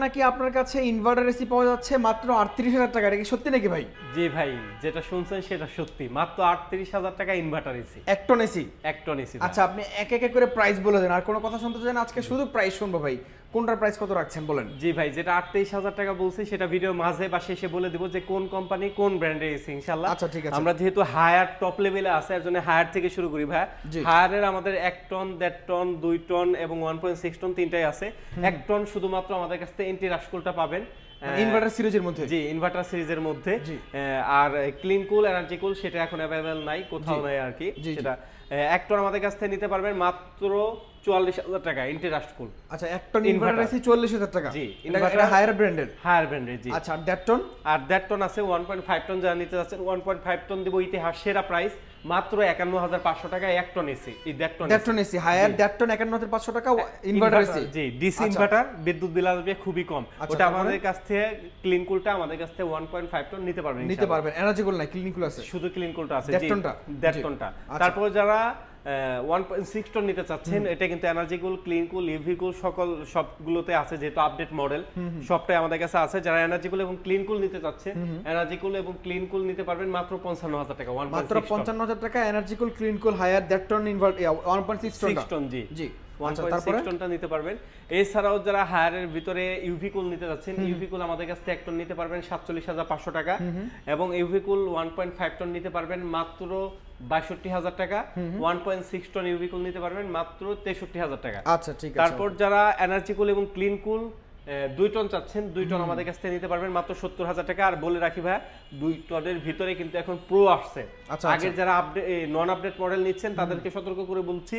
নাকি আপনার কাছে ইনভার্টার এসি পাওয়া যাচ্ছে মাত্র ৩৮,০০০ টাকা, এটা কি সত্যি নাকি ভাই? জি ভাই, যেটা শুনছেন সেটা সত্যি, মাত্র ৩৮,০০০ টাকা ইনভার্টার এসি, এক টন এসি। এক টন এসি। আচ্ছা, আপনি এক এক করে প্রাইস বলে দেন, আর কোনো কথা শুনতে চান আজকে শুধু প্রাইস শুনবো ভাই। কোনটার প্রাইস কত রাখছেন বলেন? জি ভাই, যেটা ৩৮,০০০ টাকা বলছি সেটা ভিডিও মাঝে বা শেষে বলে দিব যে কোন কোম্পানি কোন ব্র্যান্ডের এসি ইনশাআল্লাহ। আচ্ছা ঠিক আছে। আমরা যেহেতু হায়ার টপ লেভেলে আছে এর জন্য হায়ার থেকে শুরু করি ভাই। হায়ারের আমাদের ১ টন, ১.৫ টন, ২ টন এবং 1.6 টন তিনটাই আছে। ১ টন শুধুমাত্র আমাদের কাছে এন্টি রাশকুলটা পাবেন ইনভার্টার সিরিজের মধ্যে। জি, ইনভার্টার সিরিজের মধ্যে। আর ক্লিন কুল, এনার্জি কুল সেটা এখন अवेलेबल নাই, কোথাও নাই আর কি। সেটা ১ টন আমাদের কাছ থেকে নিতে পারবেন মাত্র ৪৪,০০০ টাকা এন্টি রাস্ট কুল। আচ্ছা, ১ টন ইনভার্টার এসি ৪৪,০০০ টাকা। জি, এটা হায়ার ব্র্যান্ডের। হায়ার ব্র্যান্ডের, জি। আচ্ছা, ১.৫ টন? আর ১.৫ টন আছে 1.5 টন যারা নিতে যাচ্ছেন 1.5 টন দিব ইতিহাস সেরা প্রাইস মাত্র ৫১,৫০০ টাকা ১ টন এসি। এই ১.৫ টন এসি হায়ার ১.৫ টন ৫১,৫০০ টাকা ইনভার্টার এসি। জি, ডিসি ইনভার্টার, বিদ্যুৎ বিল আসবে খুবই কম। ওটা আমাদের কাছ থেকে ক্লিন কুলটা আমাদের কাছ থেকে 1.5 টন নিতে পারবেন। এনার্জি কুল নাই, ক্লিন কুল আছে। শুধু ক্লিন কুলটা আছে, ১.৫ টনটা। ১.৫ টনটা। তারপর যারা 1.6 টন নিতে চাচ্ছেন, এটা কিন্তু energy cool, clean cool, UV cool সবগুলোতে আছে, যেহেতু আপডেট মডেল সবটাই আমাদের কাছে আছে। যারা এনার্জি কুল এবং ক্লিন কুল নিতে চাচ্ছেন, এনার্জি কুল এবং ক্লিন কুল নিতে পারবেন মাত্র ৫৫,০০০ টাকা। মাত্র ৫৫,০০০ টাকা energy cool, clean cool, Haier ১.৫ টন ইনভার্টার 1.6 টন। জি জি, 1.6 টনটা নিতে পারবেন। এছাড়াও যারা হায়ারের ভিতরে ইউভি কুল নিতে যাচ্ছেন, ইউভি কুল আমাদের কাছ থেকে ১ টন নিতে পারবেন ৪৭,৫০০ টাকা এবং ইউভি কুল 1.5 টন নিতে পারবেন মাত্র ৬২,০০০ টাকা। 1.6 টন ইউভি কুল নিতে পারবেন মাত্র ৬৩,০০০ টাকা। আচ্ছা ঠিক আছে। তারপর যারা এনার্জি কুল এবং ক্লিন কুল ২ টন চাচ্ছেন, ২ টন আমাদের কাছ থেকে নিতে পারবেন মাত্র ৭০,০০০ টাকা। আর বলে রাখি ভাই, ২ টনের ভিতরে কিন্তু এখন প্রো আসছে। আগে যারা আপডেট নন আপডেট মডেল নিচ্ছেন তাদেরকে সতর্ক করে বলছি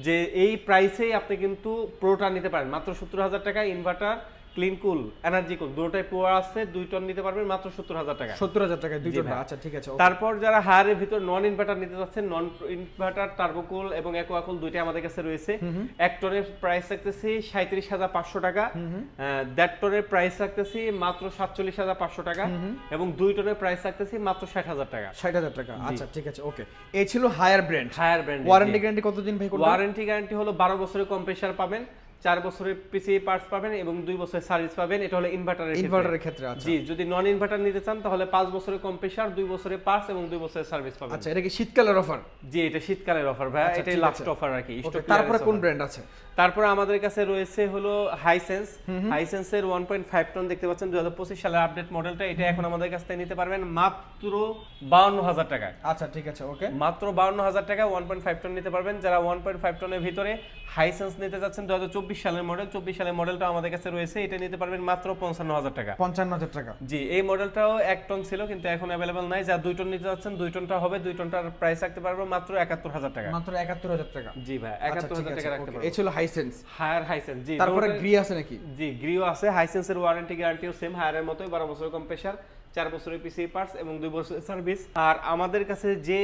যে এই প্রাইসেই আপনি কিন্তু প্রোটা নিতে পারেন মাত্র ৭০,০০০ টাকা। ইনভার্টার, ক্লিন কুল, এনার্জি কুল দুটোই প্রো আছে, ২ টন নিতে পারবেন মাত্র ৭০,০০০ টাকা। ৭০,০০০ টাকা ২ টন। আচ্ছা ঠিক আছে। তারপর যারা হায়ারের ভিতর নন ইনভার্টার নিতে যাচ্ছেন, নন ইনভার্টার টার্বো কুল এবং অ্যাকোয়া কুল দুইটাই আমাদের কাছে রয়েছে। ১ টনের প্রাইস রাখতেছি ৩৭,৫০০ টাকা, ১.৫ টনের প্রাইস রাখতেছি মাত্র ৪৭,৫০০ টাকা এবং ২ টনের প্রাইস রাখতেছি মাত্র ৬০,০০০ টাকা। ৬০,০০০ টাকা। আচ্ছা ঠিক আছে, ওকে। এই ছিল Haier brand. Haier brand. Warranty guarantee কতদিন ভাই? ওয়ারেন্টি গ্যারান্টি হলো ১২ বছরের কম্প্রেসার পাবেন, ৪ বছরের পিসি পার্টস পাবেন এবং 2 বছরের সার্ভিস পাবেন। এটা হলো ইনভার্টারের ক্ষেত্রে। আচ্ছা জি, যদি নন ইনভার্টার নিতে চান তাহলে 5 বছরের কম্প্রেসার, 2 বছরের পার্টস এবং 2 বছরের সার্ভিস পাবেন। আচ্ছা, এটা কি শীতকালের অফার? জি, এটা শীতকালের অফার ভাই, এটাই লাস্ট অফার আর কি। তারপরে কোন ব্র্যান্ড আছে? তারপরে আমাদের কাছে রয়েছে হলো হাইসেন্স। হাইসেন্সের 1.5 টন দেখতে পাচ্ছেন 2025 সালের আপডেট মডেলটা। এটা এখন আমাদের কাছ থেকে নিতে পারবেন মাত্র ৫২,০০০ টাকা। আচ্ছা ঠিক আছে, ওকে। মাত্র ৫২,০০০ টাকা 1.5 টন নিতে পারবেন। যারা 1.5 টনের ভিতরে হাইসেন্স নিতে যাচ্ছেন 2024 সালের মডেল, 24 সালের মডেলটা আমাদের কাছে রয়েছে, এটা নিতে পারবেন মাত্র ৫৫,০০০ টাকা। ৫৫,০০০ টাকা। জি, এই মডেলটাও 1 টন ছিল কিন্তু এখন अवेलेबल নাই। যা 2 টন নিতে যাচ্ছেন 2 টনটা হবে, 2 টনটার প্রাইস রাখতে পারবো মাত্র ৭১,০০০ টাকা। মাত্র ৭১,০০০ টাকা। জি ভাই, ৭১,০০০ টাকা রাখতে পারবো। এই ছিল হাইসেন্স। Higher Hisense. জি, তারপরে গ্রি আছে নাকি? জি, গ্রিও আছে। হাইসেন্সের ওয়ারেন্টি গ্যারান্টিও সেম হায়ারের মতোই, 12 বছরের কম্প্রেসার, 4 বছরের পিসি পার্টস এবং 2 বছরের সার্ভিস। আর আমাদের কাছে যে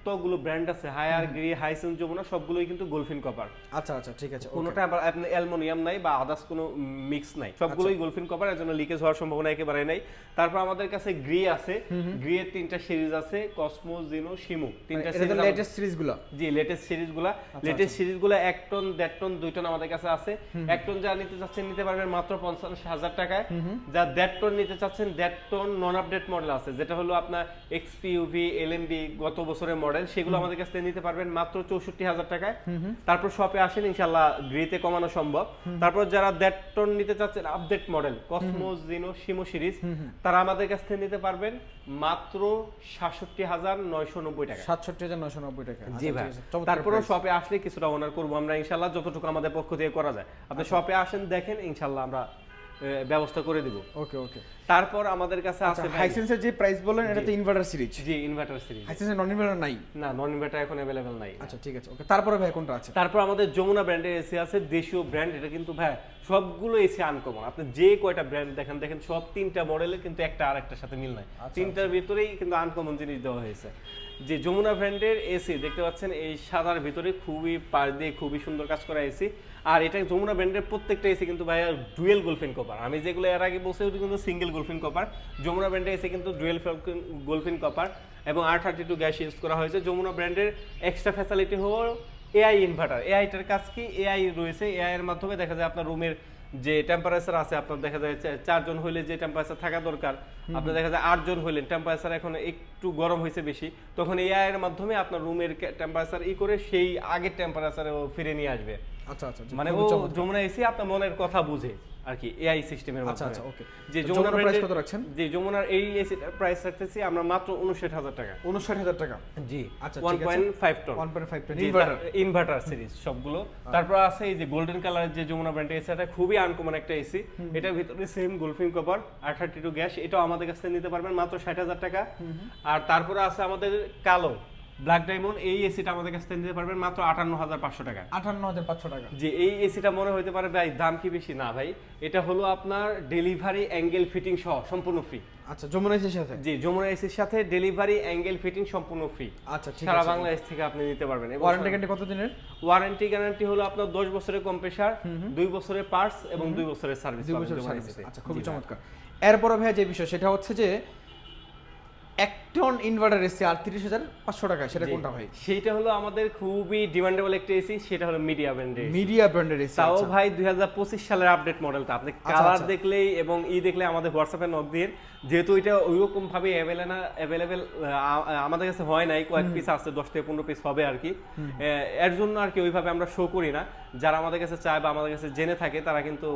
তগুলো ব্র্যান্ড আছে, হায়ার, গ্রি, হাইসেন্স, যমুনা, সবগুলোই কিন্তু গোলফিন কপার। আচ্ছা আচ্ছা ঠিক আছে। কোনোটা আবার আপনি অ্যালুমিনিয়াম নাই বা আদার্স কোনো মিক্স নাই, সবগুলোই গোলফিন কপার, এর জন্য লিকেজ হওয়ার সম্ভাবনা একেবারে নাই। তারপর আমাদের কাছে গ্রি আছে। গ্রি এর 3টা সিরিজ আছে, কসমো, জিনো, শিমু, 3টা সিরিজ। এটা লেটেস্ট সিরিজগুলো। জি, লেটেস্ট সিরিজগুলো। লেটেস্ট সিরিজগুলো 1 টন, 1.5 টন, 2 টন আমাদের কাছে আছে। 1 টন যা নিতে চাচ্ছেন নিতে পারবেন মাত্র ৫০,০০০ টাকায়। যা 1.5 টন নিতে চাচ্ছেন, 1.5 টন নন আপডেট মডেল আছে, যেটা হলো আপনার এক্সপি, ইউভি, এলএমবি গত বছরের মডেল, সেগুলো আমাদের কাছ থেকে নিতে পারবেন মাত্র ৬৪,০০০ টাকায়। তারপর শপে আসেন, ইনশাআল্লাহ গ্রিতে কমানো সম্ভব। তারপর যারা 1.5 টন নিতে চাচ্ছেন আপডেট মডেল, কসমোস, জিনো, শিমো সিরিজ, তারা আমাদের কাছ থেকে নিতে পারবেন মাত্র ৬৭,৯৯০ টাকা। ৬৭,৯৯০ টাকা। জি ভাই। তারপরে শপে আসলে কিছুটা অনার করব আমরা ইনশাআল্লাহ, যতটুকু আমাদের পক্ষ থেকে করা যায়। আপনি শপে আসেন, দেখেন, ইনশাআল্লাহ আমরা ব্যবস্থা করে দিব। ওকে ওকে। তারপর আমাদের কাছে আছে হাইসেন্সের যে প্রাইস বলেন, এটা তো ইনভার্টার সিরিজ। জি, ইনভার্টার সিরিজ। হাইসেন্সের নন ইনভার্টার নাই? না, নন ইনভার্টার এখন अवेलेबल নাই। আচ্ছা ঠিক আছে, ওকে। তারপরে ভাই কোনটা আছে? তারপর আমাদের যমুনা ব্র্যান্ডের এসি আছে, দেশীয় ব্র্যান্ড। এটা কিন্তু ভাই সবগুলো এসি আনকমন। আপনি যে কয়টা ব্র্যান্ড দেখেন সব 3টা মডেলে কিন্তু একটা আরেকটার সাথে মিল নাই। 3টার ভিতরেই কিন্তু আনকমন জিনিস দেওয়া হয়েছে। যে যমুনা ব্র্যান্ডের এসি দেখতে পাচ্ছেন, এই সাদার ভিতরে খুবই পার দিয়ে খুবই সুন্দর কাজ করা এসি। আর এটা যমুনা ব্র্যান্ডের প্রত্যেকটা এসি কিন্তু ভাই ডুয়েল গোলফিন কপার। আমি যেগুলো এর আগে বলছি ওটা কিন্তু সিঙ্গেল গোলফিন কপার। যমুনা ব্র্যান্ডের এসি কিন্তু ডুয়েল গোলফিন কপার এবং R32 গ্যাস ইউজ করা হয়েছে। যমুনা ব্র্যান্ডের এক্সট্রা ফ্যাসিলিটি হলো এআই ইনভার্টার। এআইটার কাজ কি? এআই রয়েছে, এআই এর মাধ্যমে দেখা যায় আপনার রুমের যে টেম্পারেচার আছে আপনার দেখা যায় 4 জন হইলে যে টেম্পারেচার থাকা দরকার আপনার দেখা যায় 8 জন হইলেন, টেম্পারেচার এখন একটু গরম হয়েছে বেশি, তখন এআই এর মাধ্যমে আপনার রুমের টেম্পারেচার করে সেই আগের টেম্পারেচারে ফিরে নিয়ে আসবে। আচ্ছা আচ্ছা, মানে ও যমুনা এসি আপনার মনের কথা বুঝে আর কি এআই সিস্টেমের মাধ্যমে। আচ্ছা ওকে। যে যমুনা প্রাইস কত রাখছেন? যে যমুনার এই এসিটার প্রাইস রাখতেছি আমরা মাত্র 59000 টাকা। 59000 টাকা? জি। আচ্ছা 1.5 টন 1.5 টন ইনভার্টার সিরিজ সবগুলো। তারপর আছে এই যে গোল্ডেন কালারের যে যমুনা ব্র্যান্ডের এসি, এটা খুবই আনকমন একটা এসি। এটার ভিতরে সেম গোলফিন কভার আর 32 গ্যাস, এটাও আমাদের কাছ থেকে নিতে পারবেন মাত্র 60000 টাকা। আর তারপরে আছে আমাদের কালো ব্ল্যাক ডায়মন্ড, এই এসিটা আমাদের কাছ থেকে নিতে পারবেন মাত্র 58500 টাকা। 58500 টাকা? যে এই এসিটা মনে হইতে পারে ভাই দাম কি বেশি, না ভাই, এটা হলো আপনার ডেলিভারি অ্যাঙ্গেল ফিটিং সহ সম্পূর্ণ ফ্রি। আচ্ছা যমুনা এসির সাথে? জি, যমুনা এসির সাথে ডেলিভারি অ্যাঙ্গেল ফিটিং সম্পূর্ণ ফ্রি। আচ্ছা ঠিক আছে। সারা বাংলাদেশ থেকে আপনি নিতে পারবেন। ওয়ারেন্টি গ্যারান্টি কত দিনের? ওয়ারেন্টি গ্যারান্টি হলো আপনার 10 বছরের কম্প্রেসার, 2 বছরের পার্টস এবং 2 বছরের সার্ভিস। 2 বছরের সার্ভিস। আচ্ছা খুবই চমৎকার। এরপরে ভাই যে বিষয় সেটা হচ্ছে যে 1 টন ইনভার্টার এসি 38500 টাকা, সেটা কোনটা ভাই? সেটা হলো আমাদের খুবই ডিমান্ডেবল একটা এসি, সেটা হলো মিডিয়া ব্র্যান্ডের। মিডিয়া ব্র্যান্ডের এসি? তাও ভাই 2025 সালের আপডেট মডেলটা। আপনি কালার দেখলেই এবং দেখলে আমাদের হোয়াটসঅ্যাপে নক দিন, যেহেতু এটা ওইরকম ভাবে অ্যাভেলেবেল আমাদের কাছে হয় নাই, কয়েক পিস আছে, 10 থেকে 15 পিস হবে আর কি। এর জন্য আর কি ওইভাবে আমরা শো করি না। যারা আমাদের কাছে চায় বা আমাদের কাছে জেনে থাকে তারা কিন্তু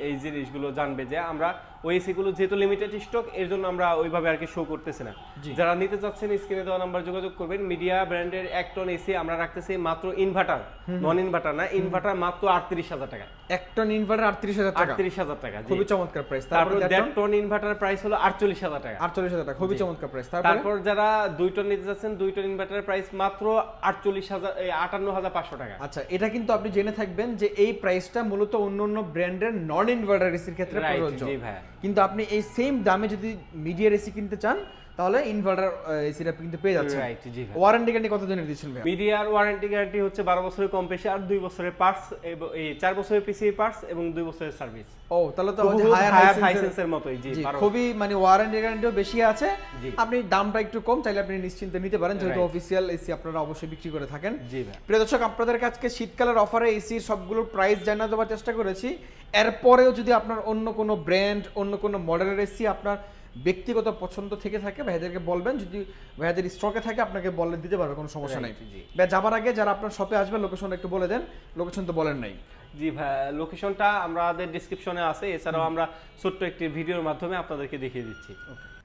এই জিনিসগুলো জানবে যে আমরা ওই এসিগুলো যেহেতু লিমিটেড স্টক, এর জন্য আমরা ওইভাবে আর কি শো করতেছি না। যারা নিতে চাচ্ছেন স্ক্রিনে দেওয়া নাম্বার যোগাযোগ করবেন। মিডিয়া ব্র্যান্ডের 1 টন এসি আমরা রাখতেছি মাত্র ইনভার্টার, নন ইনভার্টার না, ইনভার্টার মাত্র 38000 টাকা। 1 টন ইনভার্টার 38000 টাকা? 38000 টাকা, খুবই চমৎকার প্রাইস। তারপর 1.5 টন ইনভার্টার প্রাইস হলো 48000 টাকা। 48000 টাকা, খুবই চমৎকার প্রাইস। তারপর যারা 2 টন নিতে যাচ্ছেন, 2 টন ইনভার্টারের প্রাইস মাত্র 58500 টাকা। আচ্ছা এটা কিন্তু আপনি জেনে থাকবেন যে এই প্রাইসটা মূলত অন্যান্য ব্র্যান্ডের নন ইনভার্টার এসির ক্ষেত্রে প্রযোজ্য। জি ভাই। কিন্তু আপনি এই সেম দামে যদি মিডিয়ার এসি কিনতে চান তাহলে ইনভার্টার এসিটা কিন্তু পেয়ে যাচ্ছেন। রাইট, জি ভাই। ওয়ারেন্টি গ্যারান্টি কত দিনের দিচ্ছেন ভাই? মিডিয়ার ওয়ারেন্টি গ্যারান্টি হচ্ছে 12 বছরের কম্প্রেসার, 2 বছরের পার্টস এবং 4 বছরের পিসি পার্টস এবং 2 বছরের সার্ভিস। ও তাহলে তো হায়ার হাইসেন্সের মতোই। জি, খুবই মানে ওয়ারেন্টি গ্যারান্টিও বেশি আছে। আপনি দামটা একটু কম, চাইলে আপনি নিশ্চিন্তে নিতে পারেন, যেহেতু অফিশিয়াল এসি আপনারা অবশ্যই বিক্রি করে থাকেন। জি ভাই। প্রিয় দর্শক, আপনাদের কাছে শীতকালের অফারে এসির সবগুলোর প্রাইস জানিয়ে দেওয়ার চেষ্টা করেছি। এরপরেও যদি আপনার অন্য কোনো ব্র্যান্ড, অন্য কোনো মডেলের এসি আপনার ব্যক্তিগত পছন্দ থেকে থাকে ভাইয়াদেরকে বলবেন, যদি ভাইয়াদের স্টকে থাকে আপনাকে বলে দিতে পারবে, কোনো সমস্যা নেই। ভাই যাবার আগে যারা আপনার শপে আসবে লোকেশনটা একটু বলে দেন। লোকেশন তো বলেন নাই। জি ভাই, লোকেশনটা আমাদের ডেসক্রিপশনে আছে, এছাড়াও আমরা ছোট্ট একটি ভিডিওর মাধ্যমে আপনাদেরকে দেখিয়ে দিচ্ছি।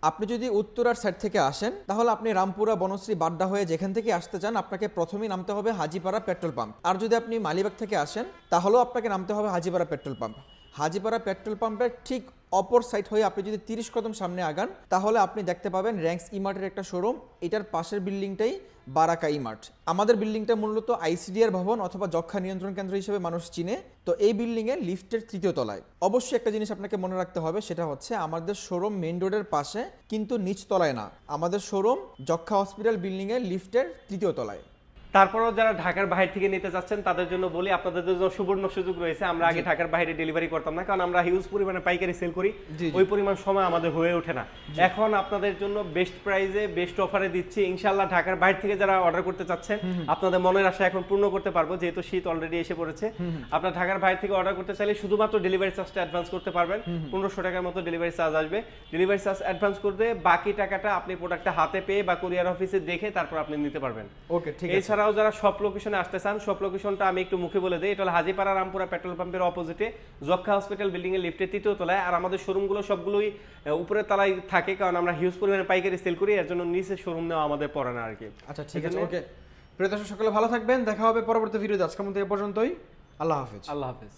আপনি যদি উত্তরার সাইড থেকে আসেন তাহলে আপনি রামপুরা, বনশ্রী, বাড্ডা হয়ে যেখান থেকে আসতে চান আপনাকে প্রথমেই নামতে হবে হাজিপাড়া পেট্রোল পাম্প। আর যদি আপনি মালিবাগ থেকে আসেন তাহলেও আপনাকে নামতে হবে Hajipara petrol pump. Hajipara petrol পাম্পের ঠিক অপর সাইড হয়ে আপনি যদি 30 কদম সামনে আগান তাহলে আপনি দেখতে পাবেন র্যাঙ্কস ইমার্টের একটা শোরুম। এটার পাশের বিল্ডিংটাই বারাকা ইমার্ট। আমাদের বিল্ডিংটা মূলত আইসিডিআর ভবন অথবা যক্ষ্মা নিয়ন্ত্রণ কেন্দ্র হিসেবে মানুষ চিনে। তো এই বিল্ডিংয়ে লিফটের 3য় তলায়। অবশ্যই একটা জিনিস আপনাকে মনে রাখতে হবে, সেটা হচ্ছে আমাদের শোরুম মেইন রোডের পাশে, কিন্তু নিচ তলায় না। আমাদের শোরুম যক্ষ্মা হসপিটাল বিল্ডিংয়ে লিফটের 3য় তলায়। তারপরও যারা ঢাকার বাইরে থেকে নিতে যাচ্ছেন তাদের জন্য বলি, আপনাদের জন্য সুবর্ণ সুযোগ রয়েছে। আমরা আগে ঢাকার বাইরে ডেলিভারি করতাম না, কারণ আমরা হিউজ পরিমাণে পাইকারি সেল করি, ওই পরিমাণ সময় আমাদের হয়ে ওঠে না। এখন আপনাদের জন্য বেস্ট প্রাইসে বেস্ট অফারে দিচ্ছি ইনশাআল্লাহ। ঢাকার বাইরে থেকে যারা অর্ডার করতে চাচ্ছেন আপনাদের মনের আশা এখন পূর্ণ করতে পারবো, যেহেতু শীত অলরেডি এসে পড়েছে। আপনার ঢাকার বাইরে থেকে অর্ডার করতে চাইলে শুধুমাত্র ডেলিভারি চার্জটা অ্যাডভান্স করতে পারবেন। 1500 টাকার মতো ডেলিভারি চার্জ আসবে। ডেলিভারি চার্জ অ্যাডভান্স করতে বাকি টাকাটা আপনি প্রোডাক্টটা হাতে পেয়ে বা কুরিয়ার অফিসে দেখে তারপর আপনি নিতে পারবেন। ওকে ঠিক আছে। এছাড়াও যারা সব লোকেশনে আসতে চান, সব লোকেশনটা আমি একটু মুখে বলে দিই। এটা হলো হাজিপাড়া রামপুরা পেট্রোল পাম্পের অপোজিটে যক্ষ্মা হসপিটাল বিল্ডিং এর লিফটের 3য় তলায়। আর আমাদের শোরুমগুলো সবগুলোই উপরের তলায় থাকে, কারণ আমরা হিউজ পরিমাণে পাইকারি সেল করি, এর জন্য নিচে শোরুম নেওয়া আমাদের পড়ে না আর কি। আচ্ছা ঠিক আছে, ওকে। প্রিয় দর্শক সকলে ভালো থাকবেন, দেখা হবে পরবর্তী ভিডিওতে। আজকের মতো এ পর্যন্তই। আল্লাহ হাফেজ। আল্লাহ হাফেজ।